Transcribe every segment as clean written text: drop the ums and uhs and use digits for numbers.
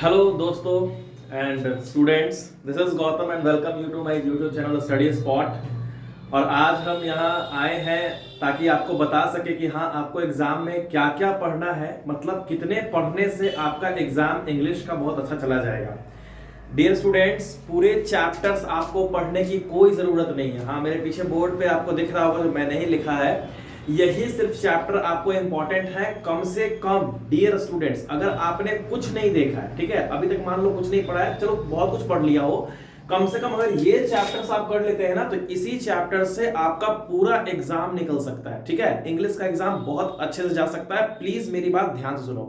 Hello दोस्तों and students, this is Gautam and welcome you to my YouTube channel Study Spot. और आज हम यहाँ आए हैं ताकि आपको बता सके कि हाँ, आपको एग्जाम में क्या क्या पढ़ना है, मतलब कितने पढ़ने से आपका एग्जाम इंग्लिश का बहुत अच्छा चला जाएगा। डियर स्टूडेंट्स, पूरे चैप्टर्स आपको पढ़ने की कोई जरूरत नहीं है। हाँ, मेरे पीछे बोर्ड पे आपको दिख रहा होगा जो मैंने ही लिखा है, यही सिर्फ चैप्टर आपको इंपॉर्टेंट है। कम से कम डियर स्टूडेंट्स, अगर आपने कुछ नहीं देखा है, ठीक है, अभी तक मान लो कुछ नहीं पढ़ा है, चलो बहुत कुछ पढ़ लिया हो, कम से कम अगर ये चैप्टर्स आप कर लेते हैं ना, तो इसी चैप्टर से आपका पूरा एग्जाम निकल सकता है। ठीक है, इंग्लिश का एग्जाम बहुत अच्छे से जा सकता है। प्लीज मेरी बात ध्यान से सुनो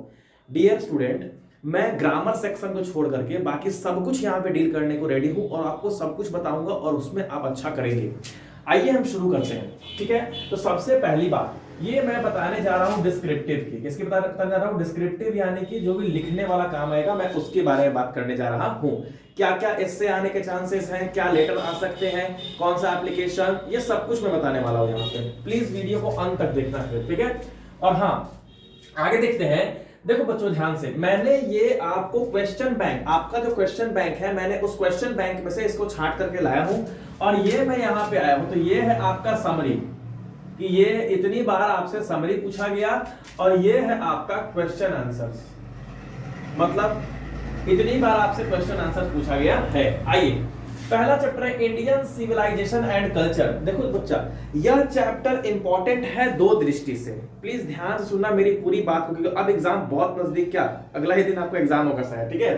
डियर स्टूडेंट, मैं ग्रामर सेक्शन को छोड़ करके बाकी सब कुछ यहाँ पे डील करने को रेडी हूं और आपको सब कुछ बताऊंगा और उसमें आप अच्छा करेंगे। आइए हम शुरू करते हैं। ठीक है, तो सबसे पहली बात ये मैं बताने जा रहा हूं डिस्क्रिप्टिव की। किसकी बताने जा रहा हूं? डिस्क्रिप्टिव, यानी कि जो भी लिखने वाला काम आएगा, मैं उसके बारे में बात करने जा रहा हूं। क्या क्या इससे आने के चांसेस हैं, क्या लेटर आ सकते हैं, कौन सा एप्लीकेशन, ये सब कुछ मैं बताने वाला हूं यहाँ पे। प्लीज वीडियो को अंत तक देखना है, ठीक है। और हाँ, आगे देखते हैं। देखो बच्चों ध्यान से, मैंने ये आपको क्वेश्चन बैंक, आपका जो क्वेश्चन बैंक है, मैंने उस क्वेश्चन बैंक में से इसको छांट करके लाया हूं और ये मैं यहां पे आया हूं। तो ये है आपका समरी, कि ये इतनी बार आपसे समरी पूछा गया और ये है आपका क्वेश्चन आंसर्स, मतलब इतनी बार आपसे क्वेश्चन आंसर पूछा गया है। आइए, पहला चैप्टर है इंडियन सिविलाइजेशन एंड कल्चर। देखो बच्चा, यह चैप्टर इंपॉर्टेंट है दो दृष्टि से। प्लीज ध्यान से सुनना मेरी पूरी बात को, क्योंकि अब एग्जाम बहुत नजदीक, क्या अगला ही दिन आपका एग्जाम होगा शायद, ठीक है।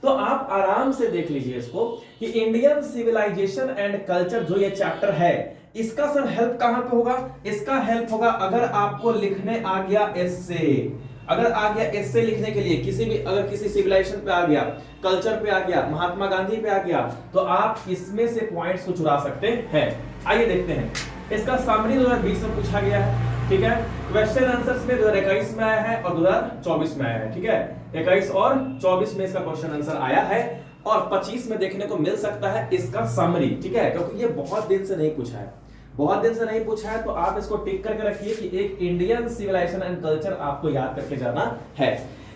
तो आप आराम से देख लीजिए इसको कि इंडियन सिविलाइजेशन एंड कल्चर जो ये चैप्टर है, इसका सर हेल्प कहां पे होगा? इसका हेल्प होगा अगर आपको लिखने आ गया एस्से। अगर आ गया एस्से लिखने के लिए, किसी भी, अगर किसी सिविलाइजेशन पे आ गया, कल्चर पे आ गया, महात्मा गांधी पे आ गया, तो आप इसमें से पॉइंट्स को चुरा सकते हैं। आइए देखते हैं। इसका समरी 2020 में पूछा गया है, ठीक है। क्वेश्चन आंसर्स में 2021 में आया है और 2024 में आया है, ठीक है। 21 और 24 में इसका क्वेश्चन आंसर आया है और 25 में देखने को मिल सकता है इसका समरी, ठीक है, क्योंकि ये बहुत दिन से नहीं पूछा है, बहुत दिन से नहीं पूछा है। तो आप इसको टिक करके रखिए कि एक इंडियन सिविलाइजेशन एंड कल्चर आपको याद करके जाना है।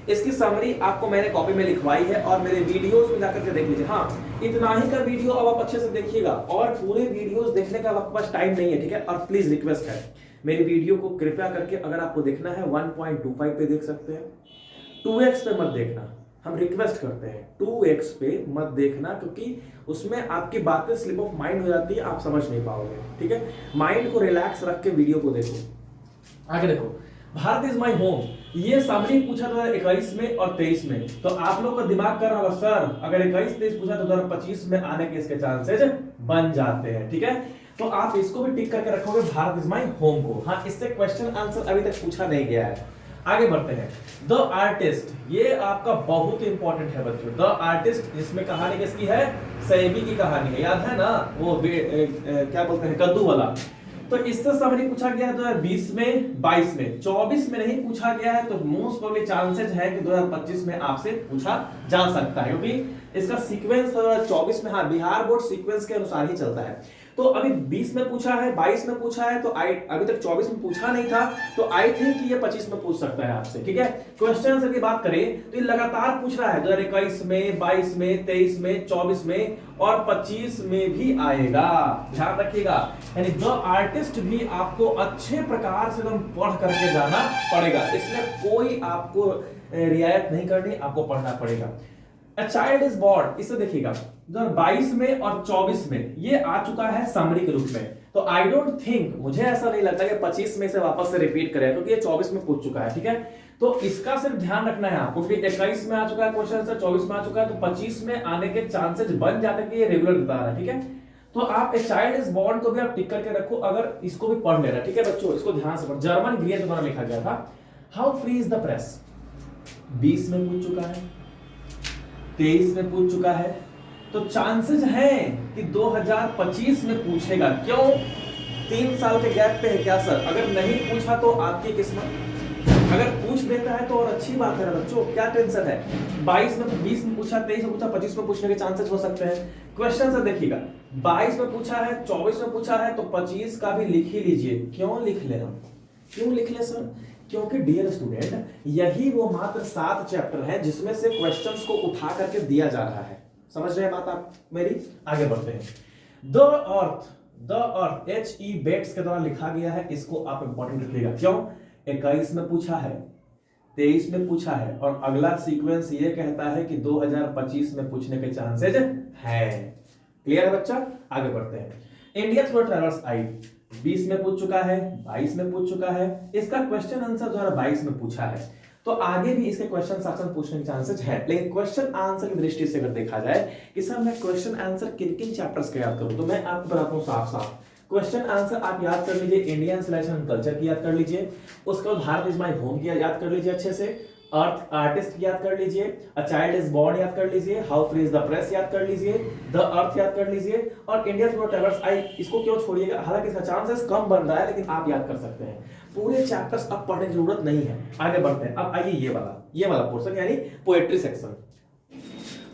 इसकी समरी आपको मैंने कॉपी में लिखवाई है और मेरे वीडियोस में जाकर के देख लीजिए। हाँ, इतना ही का वीडियो अब आप अच्छे से देखिएगा और पूरे वीडियोस देखने का आपके पास टाइम नहीं है, ठीक है। और प्लीज रिक्वेस्ट है, मेरी वीडियो को कृपया करके, अगर आपको देखना है 1.25 पे देख सकते हैं, 2x पे मत देखना, हम रिक्वेस्ट करते हैं 2x पे मत देखना, क्योंकि उसमें आपकी बातें स्लिप ऑफ माइंड हो जाती है, आप समझ नहीं पाओगे, ठीक है। माइंड को रिलैक्स रख के वीडियो को देखो। आगे देखो, भारत इज माई होम, ये समरी पूछा 2021 में और 23 में। तो आप लोग का दिमाग कर रहा होगा, सर अगर 21-23 पूछा तो 2025 में आने के इसके चांसेस बन जाते हैं, ठीक है। तो आप इसको भी टिक करके रखोगे, भारत इज माई होम को। हाँ, इससे क्वेश्चन आंसर अभी तक पूछा नहीं गया है। आगे बढ़ते हैं। द आर्टिस्ट, ये आपका बहुत इंपॉर्टेंट है बच्चों। द आर्टिस्ट, जिसमें कहानी किसकी है? सैमी की कहानी है, याद है ना, वो क्या बोलते हैं, कद्दू वाला। तो इससे समरी पूछा गया है 2020 में, 22 में, 24 में नहीं पूछा गया है। तो मोस्ट प्रोबेबली चांसेस है कि 2025 में आपसे पूछा जा सकता है, क्योंकि इसका सीक्वेंस 2024 में, हाँ, बिहार बोर्ड सीक्वेंस के अनुसार ही चलता है। तो अभी 20 में पूछा है, 22 में पूछा है, तो अभी तक 24 में पूछा नहीं था, तो आई थिंक ये 25 में पूछ सकता है आपसे, ठीक है। क्वेश्चन आंसर की बात करें तो ये लगातार पूछ रहा है, 2021 में, 22 में, 23 में, 24 में और 25 में भी आएगा, ध्यान रखिएगा। यानी द आर्टिस्ट भी आपको अच्छे प्रकार से एकदम पढ़ करके जाना पड़ेगा, इसमें कोई आपको रियायत नहीं करनी, आपको पढ़ना पड़ेगा। A child is born, इसे देखिएगा 2022 में और 24 में ये आ चुका है समरी के रूप में। तो आई डोंट थिंक, मुझे ऐसा नहीं लगता कि 25 में से वापस से रिपीट करें, क्योंकि ये 24 में पूछ चुका है, ठीक है। तो इसका सिर्फ ध्यान रखना है आपको कि 21 में आ चुका है क्वेश्चन आंसर, 24 में आ चुका है, तो 25 में आने के चांसेस बन जाते हैं कि ये रेगुलर बता रहा है, ठीक है। तो आप ए चाइल्ड इज बॉर्न को भी आप टिक करके रखो, अगर इसको भी पढ़ लेना, ठीक है बच्चों, इसको ध्यान से पढ़ो। जर्मन ग्रियर द्वारा लिखा गया था। How free is the press, 20 में पूछ चुका है, 23 में पूछ चुका है, तो चांसेस हैं कि 2025 में पूछेगा। क्यों? 3 साल के गैप पे है क्या सर? अगर नहीं पूछा तो आपकी किस्मत, अगर पूछ देता है तो और अच्छी बात है बच्चों, क्या टेंशन है। 22 में, 20 में पूछा, 23 में पूछा, 25 में पूछने के चांसेस हो सकते हैं। क्वेश्चन से देखिएगा, 22 में पूछा है, 24 में पूछा है, तो 25 का भी लिख ही लीजिए। क्यों लिख ले हम, क्यों लिख ले सर? क्योंकि डियर स्टूडेंट यही वो मात्र 7 चैप्टर है जिसमें से क्वेश्चंस को उठा करके दिया जा रहा है। समझ रहे हैं बात आप मेरी? आगे बढ़ते हैं। द अर्थ HE बेट्स के द्वारा लिखा गया है, इसको आप इंपॉर्टेंट रखिएगा। क्यों? 21 में पूछा है, 23 में पूछा है, और अगला सीक्वेंस ये कहता है कि 2025 में पूछने के चांसेज है। क्लियर है बच्चा? आगे बढ़ते हैं। इंडिया थ्रू ट्रैवलर्स आई 20 में पूछ चुका है, 22 में पूछ चुका है, इसका क्वेश्चन आंसर 2022 में पूछा है, तो आगे भी इसके क्वेश्चन आंसर पूछने के चांसेस है। लेकिन क्वेश्चन आंसर की दृष्टि से अगर देखा जाए कि सर मैं क्वेश्चन आंसर किन किन चैप्टर्स का याद करूं, तो मैं आपको बताता हूं साफ साफ। क्वेश्चन आंसर आप याद कर लीजिए, इंडियन सिविलाइजेशन एंड कल्चर की याद कर लीजिए, उसके बाद भारत इज माय होम की याद कर लीजिए अच्छे से, अर्थ आर्टिस्ट याद कर लीजिए, अ चाइल्ड इज बॉर्न याद कर लीजिए, how free is the press याद कर लीजिए, द अर्थ याद कर लीजिए, और इंडिया थ्रू ट्रैवलर्स आई इसको क्यों छोड़िएगा, हालांकि इसका चांसेस कम बन रहा है लेकिन आप याद कर सकते हैं। पूरे चैप्टर्स अब पढ़ने की जरूरत नहीं है। आगे बढ़ते हैं। अब आइए ये वाला पोर्शन यानी पोएट्री सेक्शन।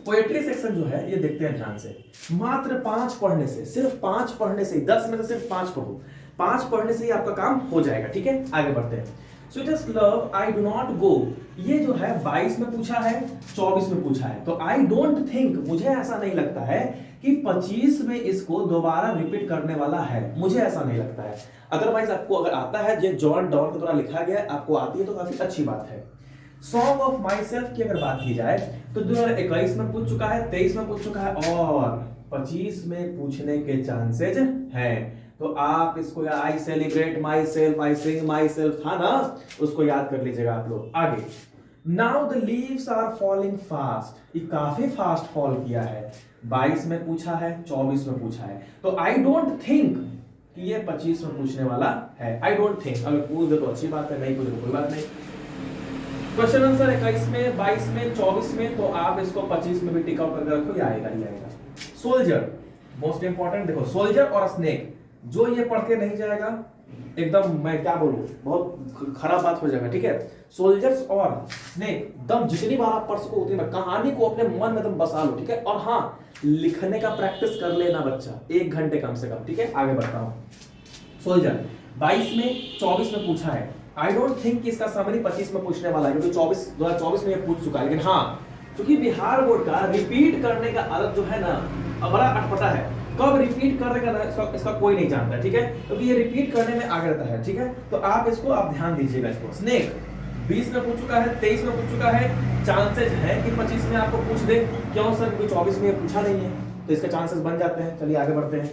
पोएट्री सेक्शन जो है ये देखते हैं ध्यान से। मात्र 5 पढ़ने से, सिर्फ 5 पढ़ने से, 10 में से सिर्फ 5 पढ़ो, 5 पढ़ने से ही आपका काम हो जाएगा। ठीक है, आगे बढ़ते हैं। Sweetest love I do not go, ये जो है 22 में पूछा है, 24 में पूछा है, तो आई डोंट थिंक, मुझे ऐसा नहीं लगता है कि 25 में इसको दोबारा रिपीट करने वाला है, मुझे ऐसा नहीं लगता है। अदरवाइज आपको अगर आता है, जो जॉन डॉन के द्वारा लिखा गया है, आपको आती है तो काफी अच्छी बात है। सॉन्ग ऑफ माई सेल्फ की अगर बात की जाए तो 2021 में पूछ चुका है, 23 में पूछ चुका है, और 25 में पूछने के चांसेज हैं। तो आप इसको, या I celebrate myself, I sing myself था ना, उसको याद कर लीजिएगा आप लोग। आगे, now the leaves are falling fast, ये काफी फास्ट फॉल किया है, 22 में पूछा है, 24 में पूछा है, तो आई डोंट थिंक कि ये 25 में पूछने वाला है। आई डोंट थिंक, अगर पूछ दे तो अच्छी बात है, नहीं पूछ दे कोई बात नहीं। क्वेश्चन आंसर 21 में, 22 में, 24 में, तो आप इसको 25 में भी टिक आउट करके रखो, ये आएगा ही आएगा। सोल्जर मोस्ट इंपॉर्टेंट, देखो सोल्जर और स्नेक, जो ये पढ़ के नहीं जाएगा एकदम, मैं क्या बोलूं, बहुत खराब बात हो जाएगा। ठीक है, सोल्जर्स और स्नेक दम जितनी बार आप पढ़ सको उतनी बार, कहानी को अपने मन में दम बसा लो। ठीक है, और हाँ, लिखने का प्रैक्टिस कर लेना बच्चा, 1 घंटे कम से कम। ठीक है, आगे बढ़ता हूं। सोल्जर 22 में, 24 में पूछा है, आई डोंट थिंक कि इसका समरी 25 में पूछने वाला है, क्योंकि 2024 में ये पूछ चुका है। लेकिन हाँ, क्योंकि बिहार बोर्ड का रिपीट करने का आदत जो है ना, बड़ा अटपटा है, कब रिपीट करने का इसका कोई नहीं जानता। ठीक है, क्योंकि ये रिपीट करने में आगे रहता है। ठीक है, तो आप इसको आप ध्यान दीजिएगा इसको। स्नेक 20 में पूछ चुका है, 23 में पूछ चुका है, चांसेस है कि 25 में आपको पूछ दे। क्यों सर? क्योंकि 24 में ये पूछा नहीं है, तो इसके चांसेस बन जाते हैं। चलिए आगे बढ़ते हैं।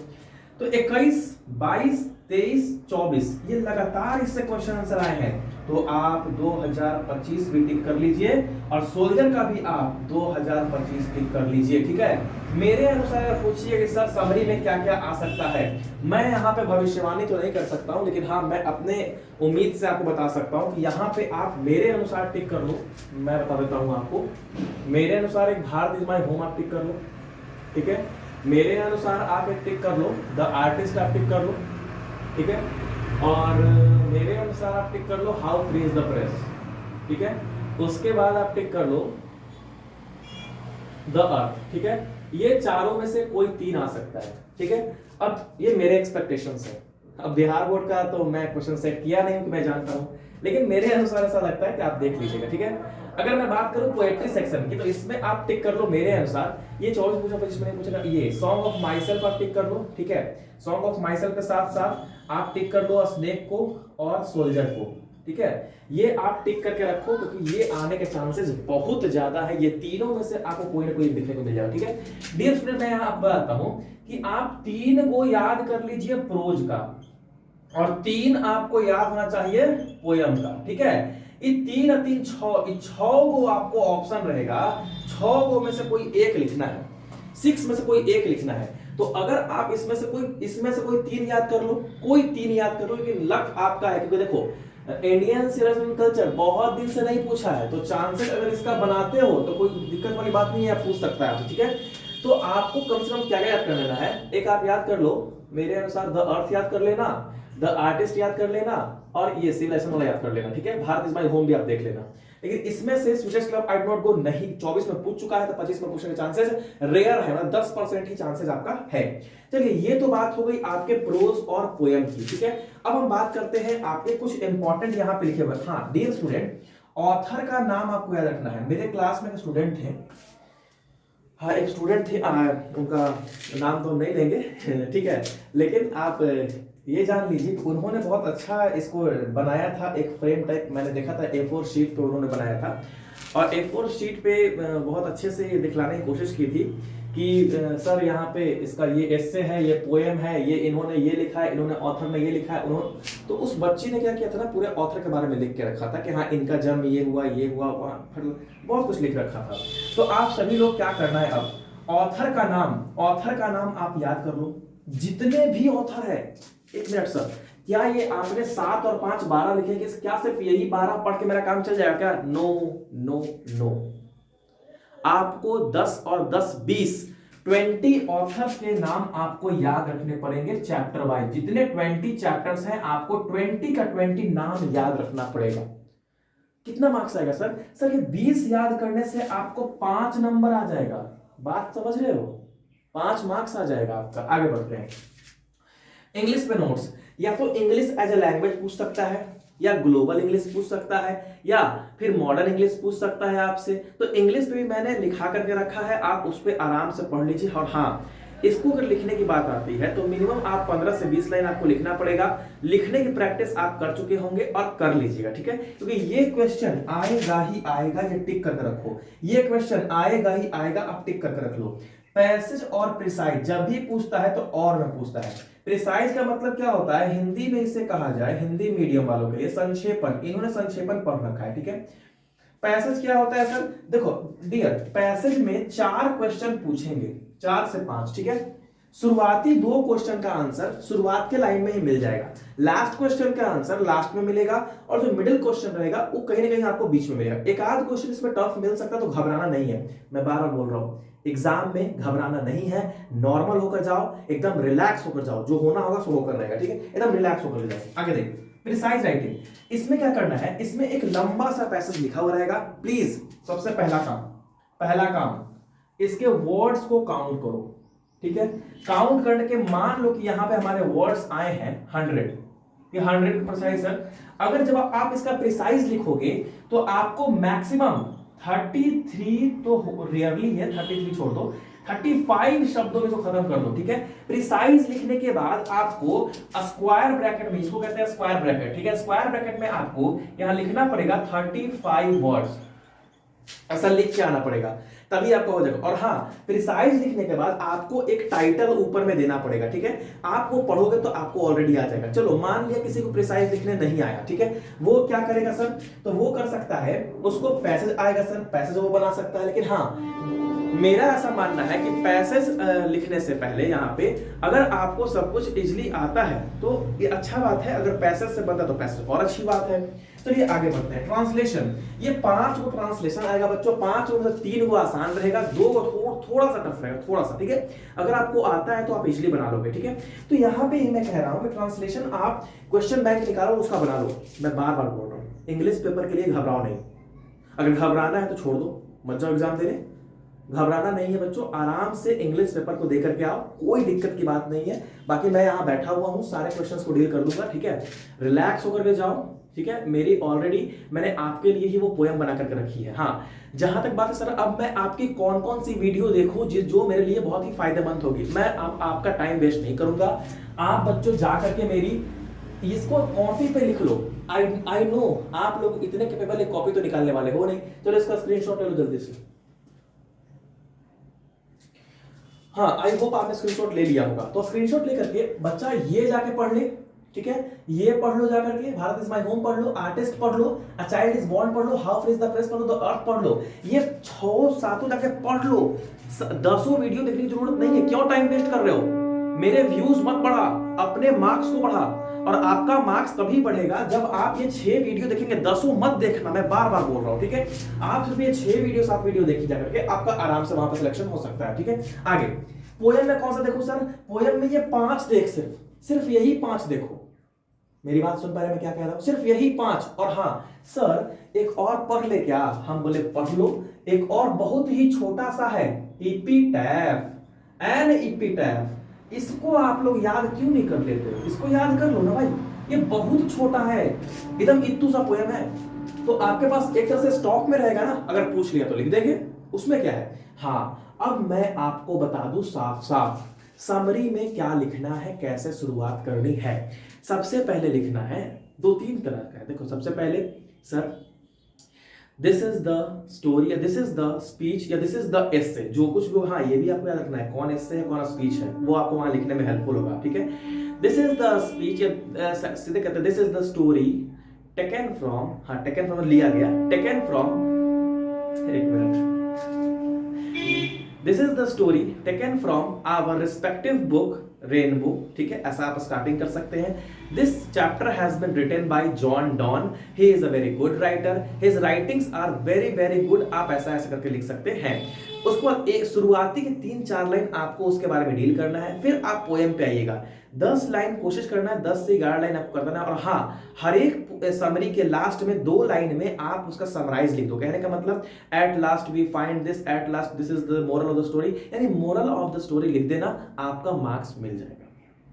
तो 21, 22, 23, 24 ये लगातार इससे क्वेश्चन आंसर आए हैं, तो आप 2025 भी टिक कर लीजिए, और सोल्जर का भी आप 2025 टिक कर लीजिए। ठीक है, मेरे अनुसार अगर पूछिए कि सर समरी में क्या क्या आ सकता है, मैं यहाँ पे भविष्यवाणी तो नहीं कर सकता हूँ, लेकिन हाँ, मैं अपने उम्मीद से आपको बता सकता हूँ कि यहाँ पे आप मेरे अनुसार टिक कर लो। मैं बता देता हूँ आपको, मेरे अनुसार एक भारत इज माय होम आप टिक कर लो। ठीक है, मेरे अनुसार आप एक टिक कर लो, द आर्टिस्ट आप टिक कर लो। ठीक है, और मेरे अनुसार आप टिक कर लो, how free is the press. ठीक है, उसके बाद आप टिक कर लो द अर्थ। ठीक है, ये चारों में से कोई 3 आ सकता है। ठीक है, अब ये मेरे एक्सपेक्टेशंस है, अब बिहार बोर्ड का तो मैं क्वेश्चन सेट किया नहीं कि मैं जानता हूं, लेकिन मेरे अनुसार ऐसा लगता है कि आप देख लीजिएगा। ठीक है, अगर मैं बात करूं पोएट्री सेक्शन की, तो इसमें आप टिक कर लो मेरे अनुसार, ये 24 पूछा, 25 में नहीं पूछेगा, ये सॉन्ग ऑफ माई सेल्फ आप टिक कर लो। ठीक है, सॉन्ग ऑफ माई सेल्फ के साथ साथ आप टिक कर लो स्नेक को और सोल्जर को। ठीक है, ये आप टिक करके रखो, क्योंकि ये आने के चांसेस बहुत ज्यादा है, ये तीनों में से आपको कोई ना कोई दिखने को मिल जाएगा। ठीक है, डियर स्टूडेंट, मैं यहाँ बताता हूँ कि आप 3 को याद कर लीजिए प्रोज का, और 3 आपको याद होना चाहिए पोयम का। ठीक है, ये 3 3 6 को आपको ऑप्शन रहेगा, 6 में से कोई एक लिखना है, 6 में से कोई एक लिखना है। तो अगर आप इसमें से कोई 3 याद कर लो, कोई 3 याद कर लो, लेकिन लक आपका है, क्योंकि देखो इंडियन सिविलाइजेशन कल्चर बहुत दिन से नहीं पूछा है, तो चांसेस अगर इसका बनाते हो तो कोई दिक्कत वाली बात नहीं है, आप पूछ सकता है। ठीक है, तो आपको कम से कम क्या याद कर लेना है, एक आप याद कर लो, मेरे अनुसार द अर्थ याद कर लेना, द आर्टिस्ट याद कर लेना, और ये सिविलाइजेशन वाला याद कर लेना। ठीक है, भारत इज माय होम भी आप देख लेना। लेकिन इसमें से Swedish club I not go नहीं 24 में पूछ चुका है, तो 25 में पूछने के चांसेस रेयर है, मतलब 10% ही चांसेस आपका है। चलिए ये तो बात हो गई आपके प्रोज और पोएम की, ठीक है। अब हम बात करते हैं आपके कुछ इंपॉर्टेंट यहाँ पे लिखे हुए। हाँ डियर स्टूडेंट, ऑथर का नाम आपको याद रखना है। मेरे क्लास में एक स्टूडेंट थे, हाँ एक स्टूडेंट थे, उनका नाम तो हम नहीं लेंगे ठीक है, लेकिन आप ये जान लीजिए उन्होंने बहुत अच्छा इसको बनाया था, एक फ्रेम टाइप मैंने देखा था A4 शीट पे उन्होंने बनाया था, और A4 शीट पे बहुत अच्छे से ये दिखलाने की कोशिश की थी कि सर यहाँ पे इसका ये एस्से है, ये पोएम है, ये इन्होंने ये लिखा है, इन्होंने ऑथर ने ये लिखा है, उन्होंने तो उस बच्ची ने क्या किया था ना, पूरे ऑथर के बारे में लिख के रखा था कि हाँ इनका जन्म ये हुआ, फिर बहुत कुछ लिख रखा था। तो आप सभी लोग क्या करना है, अब ऑथर का नाम आप याद कर लो, जितने भी ऑथर है। एक मिनट सर, क्या ये आपने 7 और 5 12 लिखेंगे, क्या सिर्फ यही 12 पढ़ के मेरा काम चल जाएगा क्या? नो नो नो, आपको 10 और 10 20 ऑथर्स के नाम आपको याद रखने पड़ेंगे चैप्टर वाइज। जितने 20 चैप्टर्स हैं आपको 20 का 20 नाम याद रखना पड़ेगा। कितना मार्क्स आएगा सर? सर ये 20 याद करने से आपको 5 नंबर आ जाएगा। बात समझ रहे हो? 5 मार्क्स आ जाएगा आपका। आगे बढ़ते हैं। इंग्लिश पे नोट्स, या तो इंग्लिश एज ए लैंग्वेज पूछ सकता है, या ग्लोबल इंग्लिश पूछ सकता है, या फिर मॉडर्न इंग्लिश पूछ सकता है आपसे। तो इंग्लिश पे भी मैंने लिखा करके रखा है, आप उस पर आराम से पढ़ लीजिए। और हाँ, इसको अगर लिखने की बात आती है तो मिनिमम आप 15 से 20 लाइन आपको लिखना पड़ेगा। लिखने की प्रैक्टिस आप कर चुके होंगे और कर लीजिएगा, ठीक है, क्योंकि ये क्वेश्चन आएगा ही आएगा, ये टिक करके रखो। ये क्वेश्चन आएगा ही आएगा, आप टिक करके रख लो। पैसेज और प्रिसाइज जब भी पूछता है तो और में पूछता है। प्रिसाइज का मतलब क्या होता है, हिंदी में इसे कहा जाए, हिंदी मीडियम वालों के लिए संक्षेपण। इन्होंने संक्षेपण पढ़ रखा है, ठीक है। पैसेज क्या होता है सर? देखो डियर, पैसेज में 4 क्वेश्चन पूछेंगे, 4 से 5, ठीक है। शुरुआती 2 क्वेश्चन का आंसर शुरुआत के लाइन में ही मिल जाएगा, लास्ट क्वेश्चन का आंसर लास्ट में मिलेगा, और जो मिडिल क्वेश्चन रहेगा वो कहीं ना कहीं आपको बीच में मिलेगा। एक आध क्वेश्चन इसमें टफ मिल सकता है, तो घबराना नहीं है। मैं बार बार बोल रहा हूं, एग्जाम में घबराना नहीं है, नॉर्मल होकर जाओ, एकदम रिलैक्स होकर जाओ, जो होना होगा सो होकर रहेगा, ठीक है, एकदम रिलैक्स होकर जाओ। आगे देखिए, प्रिसाइज राइटिंग, इसमें क्या करना है, इसमें एक लंबा सा पैसेज लिखा हुआ रहेगा। प्लीज सबसे पहला काम इसके वर्ड्स को काउंट करो, ठीक है। काउंट करने के मान लो कि यहां पे हमारे वर्ड्स आए हैं 100, ये 100 प्रिसाइज है। अगर जब आप इसका प्रिसाइज लिखोगे तो आपको मैक्सिमम 33 तो रेयरली है, 33 छोड़ दो, 35 शब्दों में जो खत्म कर दो, ठीक है। प्रिसाइज लिखने के बाद आपको स्क्वायर ब्रैकेट में, इसको कहते हैं स्क्वायर ब्रैकेट, ठीक है, स्क्वायर ब्रैकेट में आपको यहां लिखना पड़ेगा 35 वर्ड्स, ऐसा लिख के आना पड़ेगा, तभी आपका हो जाएगा। और हाँ, प्रिसाइज लिखने के बाद आपको एक टाइटल ऊपर में देना पड़ेगा, ठीक है। आप वो पढ़ोगे तो आपको ऑलरेडी आ जाएगा। चलो मान लिया किसी को प्रिसाइज लिखने नहीं आया, ठीक है, वो क्या करेगा सर? तो वो कर सकता है, उसको पैसेज आएगा सर, पैसेज वो बना सकता है। लेकिन हाँ, मेरा ऐसा मानना है कि पैसेज लिखने से पहले यहाँ पे अगर आपको सब कुछ इजीली आता है तो ये अच्छा बात है, अगर पैसेज से बनता तो पैसेज और अच्छी बात है। चलिए आगे बढ़ते हैं। ट्रांसलेशन, ये 5 को ट्रांसलेशन आएगा बच्चों, 5 में से 3 को आसान रहेगा, 2 को थोड़ा सा टफ रहेगा, थोड़ा सा, ठीक है। अगर आपको आता है तो आप इजीली बना लोगे, ठीक है। तो यहाँ पे ही मैं कह रहा हूँ कि ट्रांसलेशन आप क्वेश्चन बैंक निकालो, उसका बना लो। मैं बार बार बोल रहा हूँ, इंग्लिश पेपर के लिए घबराओ नहीं। अगर घबराना है तो छोड़ दो, मत जाओ एग्जाम देने। घबराना नहीं है बच्चों, आराम से इंग्लिश पेपर को दे करके आओ, कोई दिक्कत की बात नहीं है। बाकी मैं यहाँ बैठा हुआ हूँ, सारे क्वेश्चंस को डील कर दूंगा, ठीक है। रिलैक्स होकर के जाओ, ठीक है। मेरी ऑलरेडी मैंने आपके लिए ही वो पोएम बना करके रखी है। हाँ, जहां तक बात है सर, अब मैं आपकी कौन कौन सी वीडियो देखूं जो मेरे लिए बहुत ही फायदेमंद होगी, मैं आपका टाइम वेस्ट नहीं करूंगा। आप बच्चों जा करके मेरी इसको कॉपी पे लिख लो। आई नो आप लोग इतने कैपेबल, एक कॉपी तो निकालने वाले हो नहीं। चलो इसका स्क्रीनशॉट ले लो जल्दी से। हाँ, आई होप आपने स्क्रीनशॉट ले लिया होगा। तो स्क्रीनशॉट लेकर के बच्चा ये जाके पढ़ ले, ठीक है। ये पढ़ लो जाकर के, भारत इज माय होम पढ़ लो, आर्टिस्ट पढ़ लो, अ चाइल्ड इज बोर्न पढ़ लो, how free is the press पढ़ लो, द अर्थ पढ़ लो। ये 6-7 जाके पढ़ लो। 10 वीडियो देखने की जरूरत नहीं है। क्यों टाइम वेस्ट कर रहे हो? मेरे व्यूज मत बढ़ा, अपने मार्क्स को बढ़ा। और आपका मार्क्स तभी बढ़ेगा जब आप ये 6 वीडियो देखेंगे। 10 मत देखना, मैं बार बार बोल रहा हूं, ठीक है। आप सिर्फ ये 6 वीडियो 7 वीडियो देखी जाकर के आपका आराम से वहां पर सिलेक्शन हो सकता है, ठीक है। आगे पोएम में कौन सा देखो सर? पोएम में ये 5 देख, सिर्फ यही 5 देखो। मेरी बात सुन पा रहे मैं क्या कह रहा हूं? सिर्फ यही 5। और हाँ सर एक और पढ़ ले क्या? हम बोले पढ़ लो। एक और बहुत ही छोटा सा है, इपीटैफ। एन इपीटैफ, इसको आप लोग याद क्यों नहीं कर लेते? इसको याद कर लो ना भाई, ये बहुत छोटा है, एकदम इत्तू सा पोयम है। तो आपके पास एक तरह से स्टॉक में रहेगा ना, अगर पूछ लिया तो लिख देंगे, उसमें क्या है। हाँ अब मैं आपको बता दूं साफ साफ, समरी में क्या लिखना है, कैसे शुरुआत करनी है। सबसे पहले लिखना है, 2-3 तरह का है। देखो सबसे पहले sir this is the story, या दिस इज द स्पीच, या दिस इज द एस्से, जो कुछ भी। हाँ ये भी आपको याद रखना है कौन एस्से है कौन स्पीच है, वो आपको वहां लिखने में हेल्पफुल होगा, ठीक है। दिस इज द स्पीच, सीधे कहते हैं this is the story taken from, हाँ टेकन फ्रॉम लिया गया, टेकन फ्रॉम, एक मिनट, this is the story taken from our respective book Rainbow, ठीक है, ऐसा आप स्टार्टिंग कर सकते हैं। This chapter has been written by John Donne, he is a very good writer, his writings are very very good, आप ऐसा ऐसा करके लिख सकते हैं। उसके बाद एक शुरुआती के 3-4 लाइन आपको उसके बारे में डील करना है, फिर आप पोएम पे आइएगा। 10 लाइन कोशिश करना है, 10 से 11 लाइन आपको करना है। और हाँ हर एक समरी के लास्ट में 2 लाइन में आप उसका समराइज लिख दो। कहने का मतलब at last we find this, at last this is the moral of the story, यानी मोरल ऑफ द स्टोरी लिख देना, आपका मार्क्स मिल जाएगा,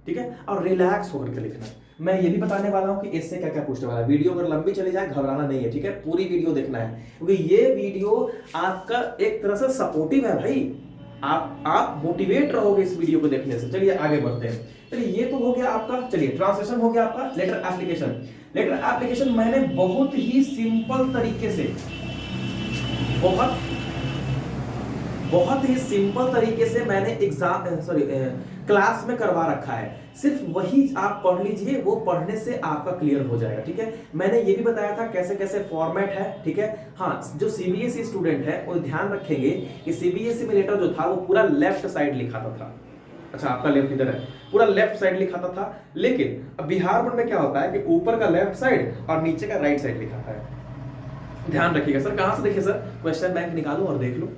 ठीक है। और रिलैक्स होकर के लिखना। मैं ये भी बताने वाला हूं कि इससे क्या क्या पूछने वाला है। वीडियो अगर लंबी चली जाए घबराना नहीं है, ठीक है, पूरी वीडियो देखना है, क्योंकि ये वीडियो आपका एक तरह से सपोर्टिव है भाई, आप मोटिवेट रहोगे इस वीडियो को देखने से। चलिए आगे बढ़ते हैं। चलिए ये तो हो गया आपका, चलिए ट्रांसलेशन हो गया आपका। लेटर एप्लीकेशन, लेटर एप्लीकेशन मैंने बहुत ही सिंपल तरीके से, बहुत ही सिंपल तरीके से मैंने एग्जाम क्लास में करवा रखा है। सिर्फ वही आप पढ़ लीजिए, वो पढ़ने से आपका क्लियर हो जाएगा, ठीक है। मैंने ये भी बताया था कैसे कैसे फॉर्मेट है, ठीक है। हाँ जो सीबीएसई स्टूडेंट है वो ध्यान रखेंगे कि सीबीएसई में लेटर जो था वो पूरा लेफ्ट साइड लिखाता था। अच्छा आपका लेफ्ट इधर है, पूरा लेफ्ट साइड लिखाता था। लेकिन अब बिहार बोर्ड में क्या होता है कि ऊपर का लेफ्ट साइड और नीचे का राइट साइड लिखाता है। ध्यान रखिएगा सर। कहां से देखिए सर? क्वेश्चन बैंक निकालो और देख लो,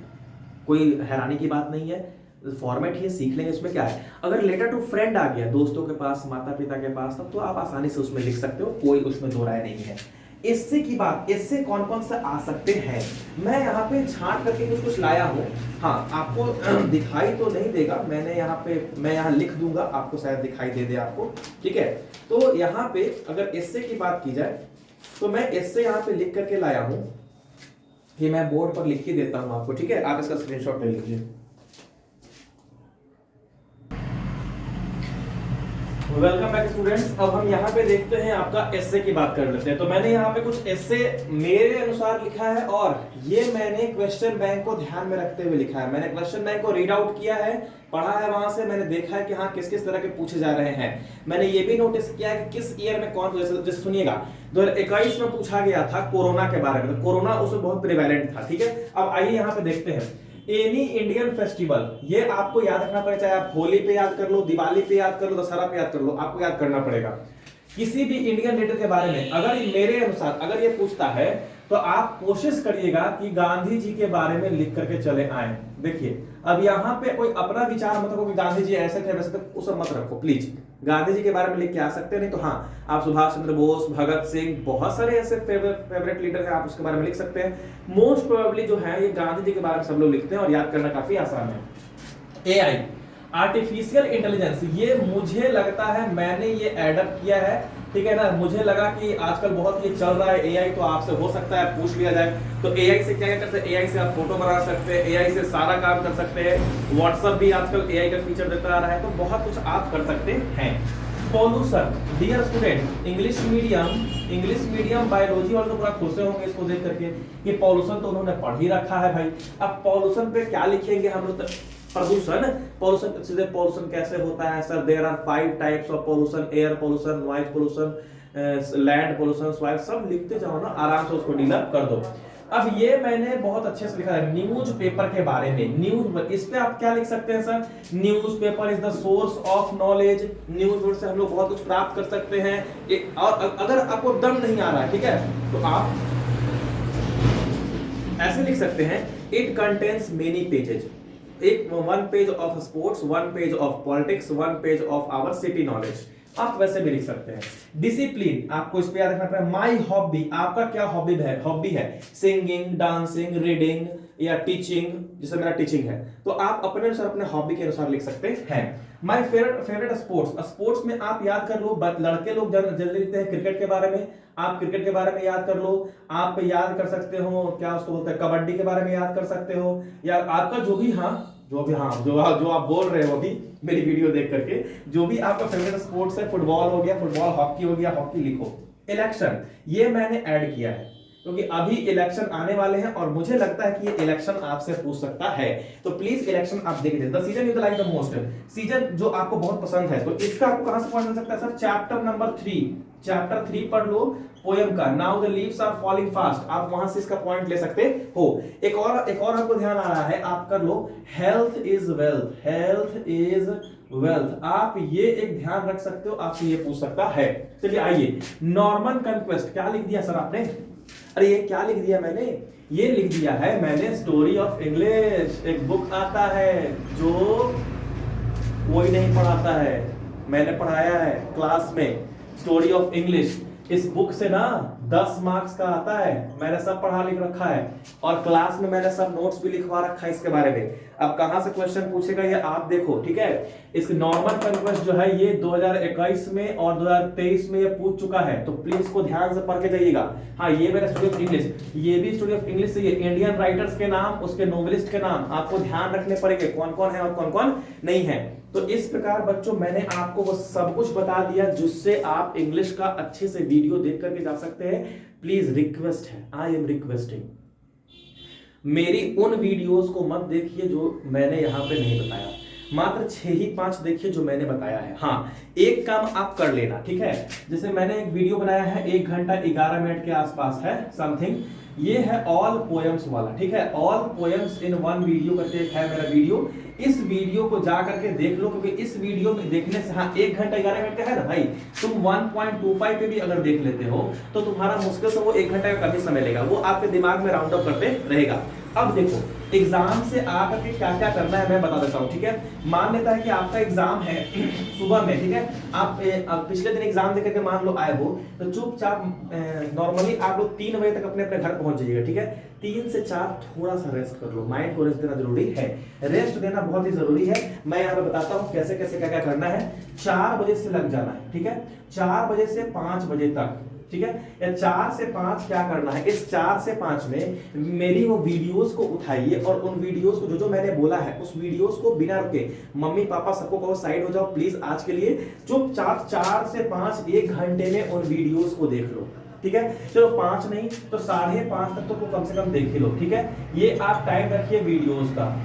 कोई हैरानी की बात नहीं है। फॉर्मेट ही सीख लेंगे, इसमें क्या है। अगर लेटर टू फ्रेंड आ गया, दोस्तों के पास, माता पिता के पास, तब तो आप आसानी से उसमें लिख सकते हो, कोई उसमें दो राय नहीं है। इससे की बात, इससे कौन कौन से आ सकते हैं, मैं यहाँ पे छांट करके कुछ लाया हूँ। हाँ आपको दिखाई तो नहीं देगा, मैंने यहाँ पे, मैं यहाँ लिख दूंगा, आपको शायद दिखाई दे दे आपको, ठीक है। तो यहाँ पे अगर इससे की बात की जाए तो मैं इससे यहाँ पे लिख करके लाया हूँ, ये मैं बोर्ड पर लिख के देता हूं आपको, ठीक है। आप इसका स्क्रीनशॉट ले लीजिए। Welcome back students. अब हम यहाँ पे देखते हैं आपका एस्से की बात कर लेते हैं। तो मैंने यहाँ पे कुछ एस्से मेरे अनुसार लिखा है, और ये मैंने क्वेश्चन बैंक को ध्यान में रखते हुए लिखा है। मैंने क्वेश्चन बैंक को रीड आउट किया है, पढ़ा है, वहां से मैंने देखा है कि हाँ किस किस तरह के पूछे जा रहे हैं। मैंने ये भी नोटिस किया है कि किस ईयर में कौन, जैसे सुनिएगा 2021 में पूछा गया था कोरोना के बारे में, तो कोरोना उसमें बहुत प्रिवेलेंट था, ठीक है। अब आइए यहाँ पे देखते हैं एनी इंडियन फेस्टिवल, ये आपको याद रखना पड़ेगा, चाहे आप होली पे याद कर लो, दिवाली पे याद कर लो, दशहरा पे याद कर लो, आपको याद करना पड़ेगा। किसी भी इंडियन लीडर के बारे में अगर मेरे अनुसार अगर ये पूछता है तो आप कोशिश करिएगा कि गांधी जी के बारे में लिख करके चले आए। देखिए अब यहाँ पे कोई अपना विचार मत रखो कि गांधी जी ऐसे थे वैसे थे, उसे मत रखो प्लीज। गांधी जी के बारे में लिख के आ सकते हैं, नहीं तो हाँ आप सुभाष चंद्र बोस, भगत सिंह, बहुत सारे ऐसे फेवरेट लीडर हैं, आप उसके बारे में लिख सकते हैं। मोस्ट प्रोबेबली जो है ये गांधी जी के बारे में सब लोग लिखते हैं और याद करना काफी आसान है। एआई, आर्टिफिशियल इंटेलिजेंस, ये मुझे लगता है मैंने ये एडप्ट किया है, ठीक है ना। मुझे लगा कि आजकल बहुत ये चल रहा है एआई, तो आपसे हो सकता है पूछ लिया जाए। तो एआई से क्या कर सकते हैं, एआई से आप फोटो बना सकते हैं, एआई से सारा काम कर सकते हैं। व्हाट्सएप भी आजकल एआई का फीचर देता आ रहा है, तो बहुत कुछ आप कर सकते हैं। Pollution, dear student, English medium biology वाले तो पूरा खुश होंगे इसको देख करके, ये पॉल्यूशन तो उन्होंने पढ़ ही रखा है भाई। अब पॉल्यूशन पे क्या लिखेंगे हम लोग, प्रदूषण, पॉल्यूशन, सीधे पॉल्यूशन कैसे होता है sir, there are 5 types of pollution, air pollution, noise pollution, land pollution, soil, सब लिखते जाओ ना, आराम से उसको डील अप कर दो। अब ये मैंने बहुत अच्छे से लिखा है न्यूज पेपर के बारे में। न्यूज, इस पे आप क्या लिख सकते हैं sir, news paper is the source of knowledge, news paper से हम लोग बहुत कुछ प्राप्त कर सकते हैं। और अगर आपको दम नहीं आ रहा है, ठीक है, तो आप ऐसे लिख सकते हैं, इट कंटेन्स मेनी पेजेज, एक 1 page of sports, 1 page of politics, 1 page of our city knowledge. आप वैसे भी लिख सकते हैं। डिसिप्लिन आपको इस पे याद रखना पड़ेगा। माई हॉबी, आपका क्या हॉबी है सिंगिंग, डांसिंग, रीडिंग या टीचिंग, जैसे मेरा टीचिंग है, तो आप अपने अनुसार अपने हॉबी के अनुसार लिख सकते हैं। माई फेवरेट स्पोर्ट्स में आप याद कर लो, लड़के लोग जल्दी लिखते हैं क्रिकेट के बारे में, आप क्रिकेट के बारे में याद कर लो। आप याद कर सकते हो क्या उसको बोलते हैं, कबड्डी के बारे में याद कर सकते हो, या आपका जो आप बोल रहे हो अभी मेरी वीडियो देख करके, जो भी आपका फेवरेट स्पोर्ट्स है, फुटबॉल हो गया, फुटबॉल, हॉकी हो गया, हॉकी लिखो। इलेक्शन ये मैंने ऐड किया है क्योंकि अभी इलेक्शन आने वाले हैं और मुझे लगता है कि ये इलेक्शन आपसे पूछ सकता है, तो प्लीज इलेक्शन आप देख लीजिए। The season you like the most, season जो आपको बहुत पसंद है, तो इसका आपको कहां से पॉइंट मिल सकता है सर? चैप्टर नंबर 3 पढ़ लो पोयम का, now the leaves are falling fast, आप वहां से इसका पॉइंट ले सकते हो। एक और आपको ध्यान आ रहा है, आप कर लो हेल्थ इज वेल्थ, आप ये एक ध्यान रख सकते हो, आपसे ये पूछ सकता है। चलिए आइए, नॉर्मन कंक्वेस्ट क्या लिख दिया सर आपने? अरे ये क्या लिख दिया मैंने? ये लिख दिया है मैंने स्टोरी ऑफ इंग्लिश, एक बुक आता है जो कोई नहीं पढ़ाता है, मैंने पढ़ाया है क्लास में, स्टोरी ऑफ इंग्लिश। इस बुक से ना 10 मार्क्स का आता है, मैंने सब पढ़ा लिख रखा है और क्लास में मैंने सब नोट्स भी लिखवा रखा है इसके बारे में। अब कहां से क्वेश्चन पूछेगा ये आप देखो, ठीक है। इस नॉर्मन कंक्वेस्ट जो है ये 2021 में और 2023 में ये पूछ चुका है, तो प्लीज इसको ध्यान से पढ़ के जाइएगा। हाँ, ये मेरा स्टोरी ऑफ इंग्लिश, ये भी स्टोरी ऑफ इंग्लिश से ये इंडियन राइटर्स के नाम, उसके नोवेलिस्ट के नाम आपको ध्यान रखने पड़ेंगे, कौन कौन है और कौन कौन नहीं है। तो इस प्रकार बच्चों मैंने आपको वो सब कुछ बता दिया जिससे आप इंग्लिश का अच्छे से वीडियो देख करके जा सकते हैं। प्लीज रिक्वेस्ट है, आई एम रिक्वेस्टिंग, मेरी उन वीडियोस को मत देखिए जो मैंने यहां पे नहीं बताया, मात्र 6 ही 5 देखिए जो मैंने बताया है। हाँ, एक काम आप कर लेना, ठीक है। जैसे मैंने एक वीडियो बनाया है 1 घंटा 11 मिनट के आसपास है समथिंग, ये है ऑल पोएम्स वाला, ठीक है। All poems in one video करके एक है मेरा वीडियो, इस वीडियो को जा करके देख लो, क्योंकि इस वीडियो में देखने से, हाँ 1 घंटा 11 मिनट का है ना भाई, तुम 1.25 पे भी अगर देख लेते हो तो तुम्हारा मुश्किल से वो 1 घंटे का कम ही समय लेगा, वो आपके दिमाग में राउंड अप करते रहेगा। अब देखो एग्जाम से आकर के क्या क्या करना है मैं बता देता हूँ, ठीक है। मान लेता है कि आपका एग्जाम है सुबह में, ठीक है। आप पिछले दिन एग्जाम देकर के मान लो आए हो, तो चुपचाप नॉर्मली आप लोग 3 बजे तक अपने अपने घर पहुंच जाइएगा, ठीक है। 3 से 4 थोड़ा सा रेस्ट कर लो, माइंड को रेस्ट देना जरूरी है, रेस्ट देना बहुत ही जरूरी है। मैं यहाँ पे बताता हूँ कैसे कैसे क्या क्या करना है। 4 बजे से लग जाना है, ठीक है। 4 बजे से 5 बजे तक, ठीक है, या 4 से 5 क्या करना है, इस 4 से 5 में मेरी वो वीडियोस को उठाइए और उन वीडियोस को जो मैंने बोला है उस वीडियोस को बिना रुके, मम्मी पापा सबको कहो साइड हो जाओ प्लीज, आज के लिए चुपचाप 4 से 5 1 घंटे में उन वीडियोस को देख लो, ठीक है। चलो 5 नहीं तो 5:30 तक तो कम से कम देख ही लो, ठीक है। ये आप टाइम रखिए वीडियोस का,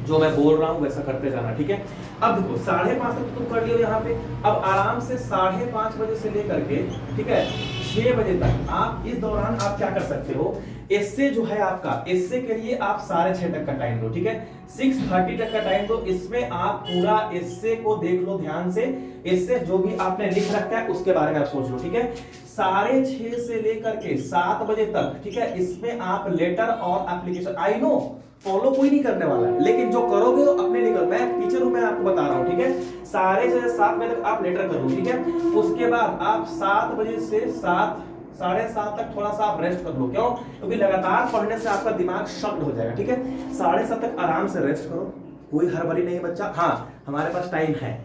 जो मैं बोल रहा हूं वैसा करते जाना, ठीक है। अब देखो 5:30 तक तुम कर लियो यहाँ पे, अब आराम से 5:30 बजे से लेकर के, ठीक है, 6 बजे तक आप इस दौरान आप क्या कर सकते हो, एस्से जो है आपका, एस्से के लिए आप 6:30 तक का टाइम लो, ठीक है। 6:30 तक का टाइम दो, इसमें आप पूरा एस्से को देख लो ध्यान से, एस्से जो भी आपने लिख रखा है उसके बारे में आप सोच लो, ठीक है। 6:30 से लेकर के 7 बजे तक, ठीक है, इसमें आप लेटर और एप्लीकेशन, आई नो फॉलो कोई नहीं करने वाला है, लेकिन जो करोगे वो अपने लिए करो, मैं टीचर हूं, मैं आपको बता रहा हूं, ठीक है। 7:30 बजे तक आप लेटर करो, ठीक है। उसके बाद आप 7 बजे से 7:30 तक थोड़ा सा आप रेस्ट कर लो, क्यों? क्योंकि लगातार पढ़ने से आपका दिमाग शॉक्ड हो जाएगा, ठीक है। 7:30 तक आराम से रेस्ट करो, कोई हड़बड़ी नहीं बच्चा। हाँ, हमारे पास टाइम है,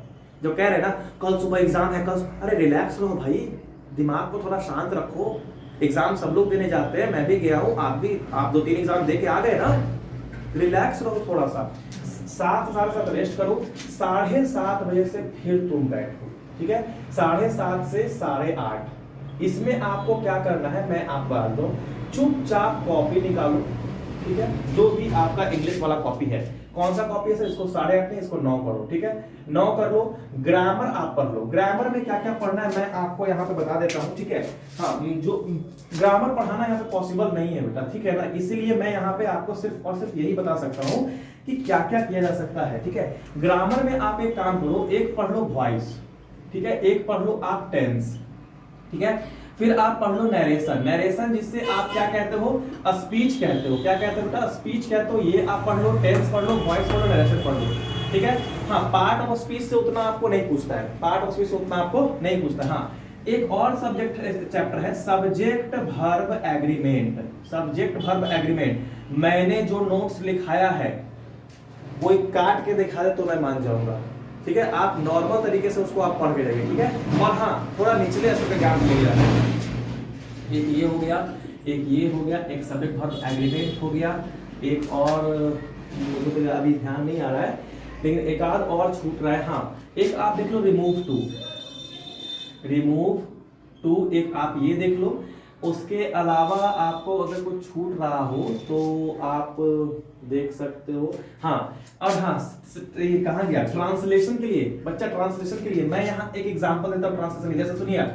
जो कह रहे ना कल सुबह एग्जाम है, कल, अरे रिलैक्स रहो भाई, दिमाग को थोड़ा शांत रखो। एग्जाम सब लोग देने जाते हैं, मैं भी गया हूं, आप 2-3 एग्जाम दे के आ गए ना, रिलैक्स रहो थोड़ा सा। 7:30 रेस्ट करो, 7:30 बजे से फिर तुम बैठो, ठीक है। 7:30 से 8:30 इसमें आपको क्या करना है मैं आपको बता दूं, चुपचाप कॉपी निकालो, ठीक है, जो भी आपका इंग्लिश वाला कॉपी है, कौन सा कॉपी है सर, इसको 8:30 नहीं, इसको 9 करो, ठीक है, 9 कर लो। ग्रामर आप पढ़ लो, ग्रामर में क्या क्या पढ़ना है मैं आपको यहाँ पे बता देता हूँ, ठीक है। हाँ, जो ग्रामर पढ़ाना यहाँ पे पॉसिबल नहीं है बेटा, ठीक है ना, इसीलिए मैं यहाँ पे आपको सिर्फ और सिर्फ यही बता सकता हूँ कि क्या क्या किया जा सकता है, ठीक है। ग्रामर में आप एक काम करो, एक पढ़ लो वॉइस, ठीक है, एक पढ़ लो आप टेंस, ठीक है, फिर आप पढ़ लो नरेशन, नरेशन जिससे आप क्या कहते हो, स्पीच कहते हो, क्या कहते हो बेटा, स्पीच कहते हो, ये आप पढ़ लो, टेंस पढ़ लो, वॉइस पढ़ लो, नरेशन पढ़ लो। ठीक है। हाँ, पार्ट ऑफ स्पीच से उतना आपको नहीं पूछता है, पार्ट ऑफ स्पीच से उतना आपको नहीं पूछता है। हाँ, एक और सब्जेक्ट चैप्टर है subject verb agreement. Subject verb agreement मैंने जो नोट्स लिखाया है कोई काट के दिखा दे तो मैं मान जाऊंगा, ठीक है। आप नॉर्मल तरीके से उसको आप पढ़ के जाइए, ठीक है। और हाँ, थोड़ा निचले स्तर का ज्ञान ले लिया है। एक ये हो गया, एक ये हो गया, एक सब्जेक्ट वर्ब एग्रीमेंट हो गया, एक और मुझे तो अभी ध्यान नहीं आ रहा है लेकिन एक आध और छूट रहा है। हाँ, एक आप देख लो रिमूव टू, रिमूव टू एक आप ये देख लो। उसके अलावा आपको अगर कुछ छूट रहा हो तो आप देख सकते हो। हाँ, और हाँ, ये कहाँ गया ट्रांसलेशन के लिए, बच्चा ट्रांसलेशन के लिए मैं यहाँ एक एग्जांपल देता हूँ ट्रांसलेशन। जैसे सुनिए,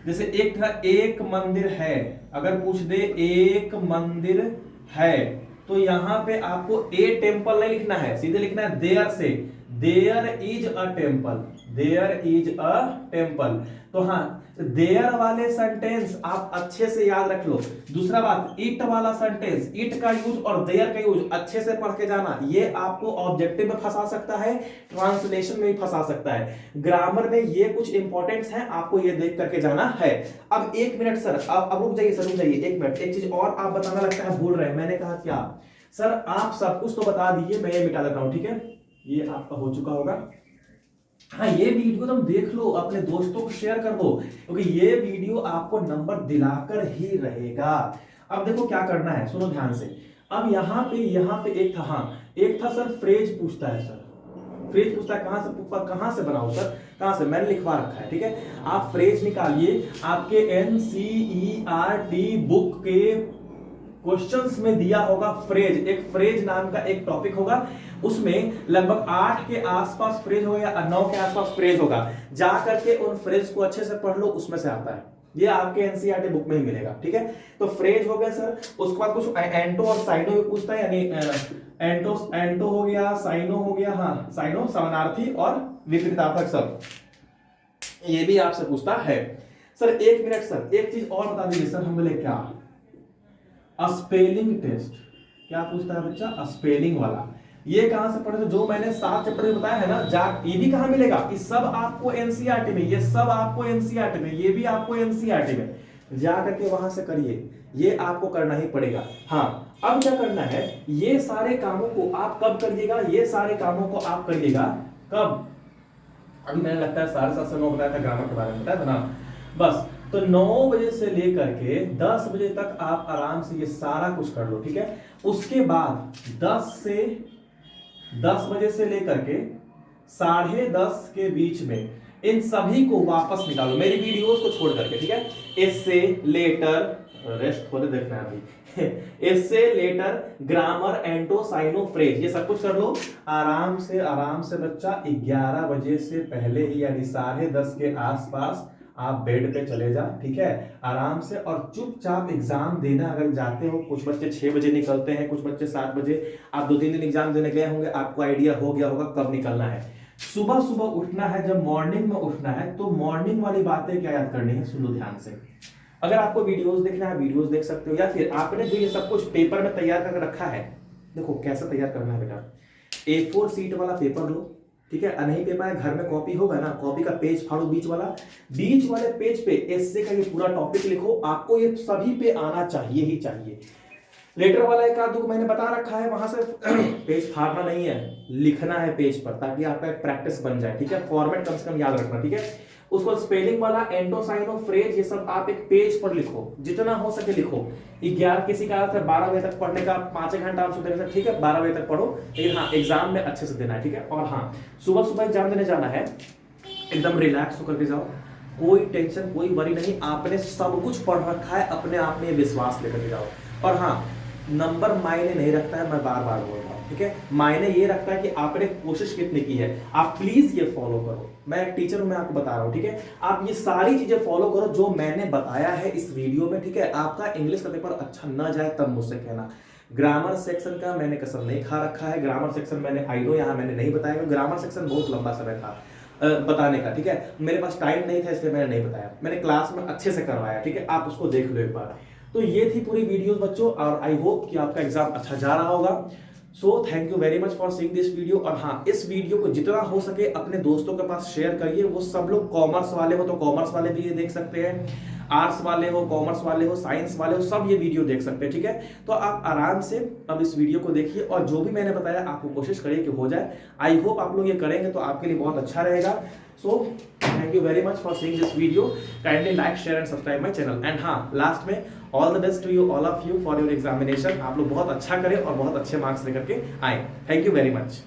जैसे एक था एक मंदिर है, अगर पूछ दे एक मंदिर है तो यहाँ पे आपको ए टेम्पल नहीं लिखना है, सीधे लिखना है देयर से, there is a temple, there is a temple. तो हाँ, देयर वाले सेंटेंस आप अच्छे से याद रख लो। दूसरा बात, इट वाला सेंटेंस, इट का यूज और देयर का यूज अच्छे से पढ़ के जाना। ये आपको ऑब्जेक्टिव में फंसा सकता है, ट्रांसलेशन में भी फंसा सकता है, ग्रामर में ये कुछ इंपॉर्टेंट्स हैं, आपको ये देख करके जाना है। अब एक मिनट सर, अब रुक जाइए सर, रुक जाइए एक मिनट। एक चीज और आप बताना लगता है भूल रहे हैं, मैंने कहा क्या सर आप सब कुछ तो बता दीजिए, मैं ये मिटा देता हूं, ठीक है। ये आपका हो चुका होगा। हाँ, ये वीडियो तुम देख लो, अपने दोस्तों को शेयर कर दो, क्योंकि ये वीडियो आपको नंबर दिलाकर ही रहेगा। अब देखो क्या करना है, सुनो ध्यान से। अब यहाँ पे एक था, हाँ एक था सर फ्रेज पूछता है, सर फ्रेज पूछता है कहां से बनाओ सर, कहां से, मैंने लिखवा रखा है, ठीक है। आप फ्रेज निकालिए, आपके NCERT बुक के क्वेश्चंस में दिया होगा फ्रेज, एक फ्रेज नाम का एक टॉपिक होगा, उसमें लगभग 8 के आसपास फ्रेज होगा या 9 के आसपास फ्रेज होगा। जा करके उन फ्रेज को अच्छे से पढ़ लो, उसमें से आता है, ये आपके एनसीईआरटी बुक में ही मिलेगा, ठीक है। तो फ्रेज हो गया सर, उसके बाद कुछ एंटो और साइनो भी पूछता है, यानी एंटो हो गया, साइनो हो गया, हाँ साइनो समानार्थी और विपरीतार्थक सब, ये भी आपसे पूछता है। सर एक मिनट सर, एक चीज और बता दीजिए सर, हम बोले क्या स्पेलिंग टेस्ट क्या पूछता है बच्चा, स्पेलिंग वाला, ये कहां से पढ़े, जो मैंने 7 चैप्टर में बताया है ना, ये भी कहां मिलेगा, ये सब आपको एनसीईआरटी में, ये सब आपको एनसीईआरटी में, ये भी आपको एनसीईआरटी में, जा करके वहां से करिए, ये आपको करना ही पड़ेगा। हाँ, अब क्या करना है, ये सारे कामों को आप कब करिएगा, ये सारे कामों को आप करिएगा कब, अभी मैंने लगता है 7:30 से 9 बताया था, ग्रामर के बारे में बताया था ना, बस। तो 9 बजे से लेकर के 10 बजे तक आप आराम से ये सारा कुछ कर लो, ठीक है। उसके बाद 10 बजे से लेकर के 10:30 के बीच में इन सभी को वापस निकालो, मेरी वीडियोस को छोड़ करके, ठीक है। इससे लेटर, रेस्ट थोड़े देखना है अभी इससे लेटर, ग्रामर, एंटो, साइनो, फ्रेज, ये सब कुछ कर लो आराम से बच्चा। 11 बजे से पहले ही, यानी 10:30 के आसपास आप बेड पे चले जा, ठीक है, आराम से, और चुपचाप एग्जाम देना अगर जाते हो। कुछ बच्चे 6 बजे निकलते हैं, कुछ बच्चे 7 बजे, आप 2-3 दिन एग्जाम देने गए होंगे, आपको आइडिया हो गया होगा कब निकलना है। सुबह सुबह उठना है, जब मॉर्निंग में उठना है तो मॉर्निंग वाली बातें क्या याद करनी है, सुनो ध्यान से। अगर आपको वीडियोस देखना है, वीडियोस देख सकते हो, या फिर आपने जो ये सब कुछ पेपर में तैयार करके रखा है, देखो कैसे तैयार करना है बेटा। A4 सीट वाला पेपर लो, ठीक है, नहीं पेपर है घर में कॉपी होगा ना, कॉपी का पेज फाड़ो, बीच वाले पेज पे एस्से का ये पूरा टॉपिक लिखो, आपको ये सभी पे आना चाहिए ही चाहिए। लेटर वाला एक आध मैंने बता रखा है, वहां से पेज फाड़ना नहीं है, लिखना है पेज पर, ताकि आपका एक प्रैक्टिस बन जाए, ठीक है। फॉर्मेट कम से कम याद रखना, ठीक है। उसको स्पेलिंग वाला, एंटो, साइनो, फ्रेज, ये सब आप एक पेज पर लिखो, जितना हो सके लिखो। 11 किसी का 12 बजे तक पढ़ने का, 5 घंटा आप सुबह देने, ठीक है, 12 बजे तक पढ़ो, लेकिन हाँ एग्जाम में अच्छे से देना है, ठीक है। और हाँ, सुबह सुबह एग्जाम देने जाना है, एकदम रिलैक्स होकर के जाओ, कोई टेंशन कोई वरी नहीं, आपने सब कुछ पढ़ रखा है, अपने आप में विश्वास लेकर के जाओ। और हाँ, नंबर मायने नहीं रखता है, मैं बार बार बोल रहा हूं, ठीक है। मायने ये रखता है कि आपने कोशिश कितनी की है। आप प्लीज ये फॉलो करो, मैं एक टीचर हूं, मैं आपको बता रहा हूं, ठीक है। आप ये सारी चीजें फॉलो करो जो मैंने बताया है इस वीडियो में, ठीक है। आपका इंग्लिश का पेपर अच्छा ना जाए तब मुझसे कहना। ग्रामर सेक्शन का मैंने कसम नहीं खा रखा है, ग्रामर सेक्शन मैंने आई नो यहाँ मैंने नहीं बताया, ग्रामर सेक्शन बहुत लंबा समय था बताने का, ठीक है। मेरे पास टाइम नहीं था इसलिए मैंने नहीं बताया, मैंने क्लास में अच्छे से करवाया, ठीक है। आप उसको देख लो एक बार। तो ये थी पूरी वीडियो बच्चों, और आई होप कि आपका एग्जाम अच्छा जा रहा होगा। सो thank you very much for seeing this video. और हाँ, इस वीडियो को जितना हो सके अपने दोस्तों के पास शेयर करिए। वो सब लोग कॉमर्स वाले हो तो कॉमर्स वाले भी ये देख सकते हैं, आर्ट्स वाले हो, कॉमर्स वाले हो, साइंस वाले हो, सब ये वीडियो देख सकते हैं। ठीक है, तो आप आराम से अब इस वीडियो को देखिए और जो भी मैंने बताया आपको कोशिश करिए कि हो जाए। आई होप आप लोग ये करेंगे तो आपके लिए बहुत अच्छा रहेगा। So thank you very much for seeing this video. Kindly like, share and subscribe my channel. And हाँ, लास्ट में all the best to you, all of you, for your examination. आप लोग बहुत अच्छा करें और बहुत अच्छे मार्क्स लेकर के आए। Thank you very much.